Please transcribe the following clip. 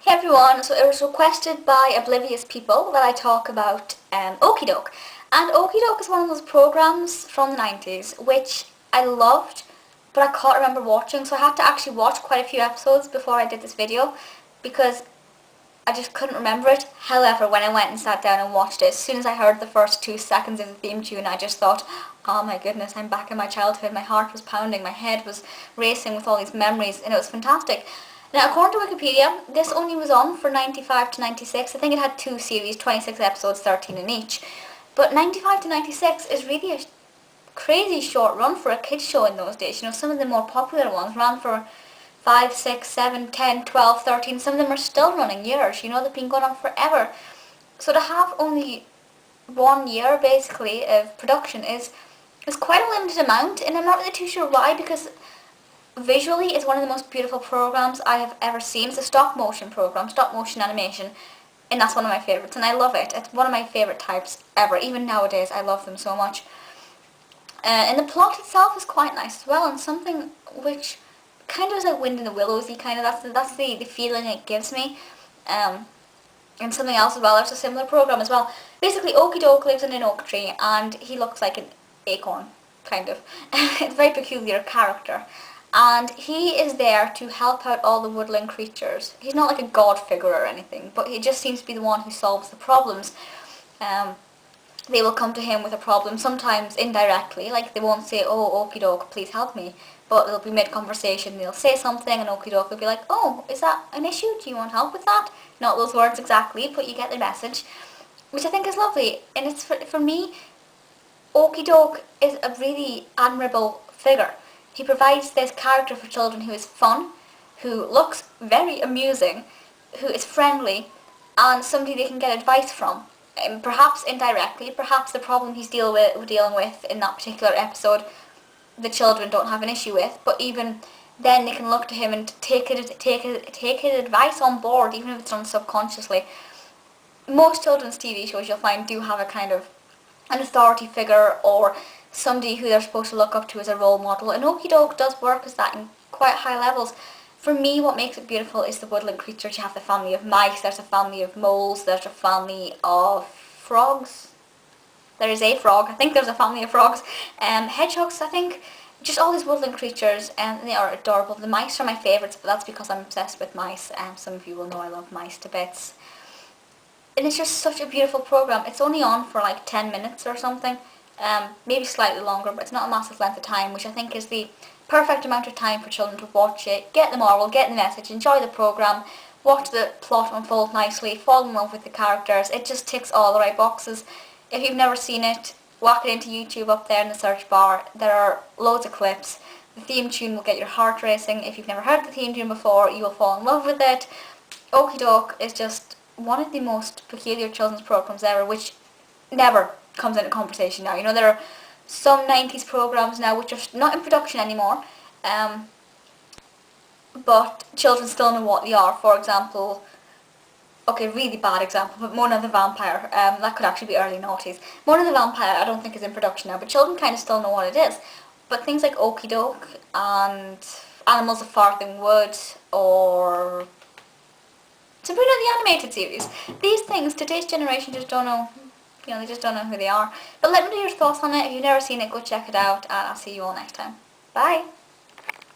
Hey everyone, so it was requested by oblivious people that I talk about Oakie Doke. And Oakie Doke is one of those programs from the 90s which I loved, but I can't remember watching, so I had to actually watch quite a few episodes before I did this video because I just couldn't remember it. However, when I went and sat down and watched it, as soon as I heard the first 2 seconds of the theme tune, I just thought, oh my goodness, I'm back in my childhood. My heart was pounding, my head was racing with all these memories, and it was fantastic. Now, according to Wikipedia, this only was on for 95 to 96. I think it had 2 series, 26 episodes, 13 in each. But 95 to 96 is really a crazy short run for a kids show in those days. You know, some of the more popular ones ran for 5, 6, 7, 10, 12, 13. Some of them are still running years. You know, they've been going on forever. So to have only 1 year, basically, of production is quite a limited amount. And I'm not really too sure why, because visually, it's one of the most beautiful programs I have ever seen. It's a stop motion program, stop motion animation, and that's one of my favourites, and I love it. It's one of my favourite types ever. Even nowadays, I love them so much. And the plot itself is quite nice as well, and something which kind of is like Wind in the Willows-y, kind of. That's the feeling it gives me. And something else as well, there's a similar program as well. Basically, Oakie Doke lives in an oak tree, and he looks like an acorn, kind of. It's a very peculiar character. And he is there to help out all the woodland creatures. He's not like a god figure or anything, but he just seems to be the one who solves the problems. They will come to him with a problem, sometimes indirectly, like they won't say, oh, Oakie Doke, please help me. But they'll be mid-conversation, they'll say something, and Oakie Doke will be like, oh, is that an issue? Do you want help with that? Not those words exactly, but you get the message. Which I think is lovely. And it's for me, Oakie Doke is a really admirable figure. He provides this character for children who is fun, who looks very amusing, who is friendly, and somebody they can get advice from. And perhaps indirectly, perhaps the problem he's dealing with in that particular episode, the children don't have an issue with, but even then they can look to him and take his advice on board, even if it's done subconsciously. Most children's TV shows you'll find do have a kind of an authority figure or somebody who they're supposed to look up to as a role model, and Oakie Doke does work as that in quite high levels. For me, what makes it beautiful is the woodland creatures. You have the family of mice, there's a family of moles, there's a family of frogs. There is a frog, I think there's a family of frogs. Hedgehogs, I think. Just all these woodland creatures, and they are adorable. The mice are my favourites, but that's because I'm obsessed with mice. Some of you will know I love mice to bits. And it's just such a beautiful program. It's only on for like 10 minutes or something. Maybe slightly longer, but it's not a massive length of time, which I think is the perfect amount of time for children to watch it, get the moral, get the message, enjoy the programme, watch the plot unfold nicely, fall in love with the characters. It just ticks all the right boxes. If you've never seen it, whack it into YouTube up there in the search bar. There are loads of clips. The theme tune will get your heart racing. If you've never heard the theme tune before, you will fall in love with it. Oakie Doke is just one of the most peculiar children's programs ever, which never comes into conversation now. You know, there are some 90s programs now which are not in production anymore, but children still know what they are. For example, okay, really bad example, but Mona the Vampire, that could actually be early noughties. Mona the Vampire I don't think is in production now, but children kind of still know what it is. But things like Oakie Doke and Animals of Farthing Wood or Sabrina the Animated Series, these things today's generation just don't know. You know, they just don't know who they are. But let me know your thoughts on it. If you've never seen it, go check it out, and I'll see you all next time. Bye!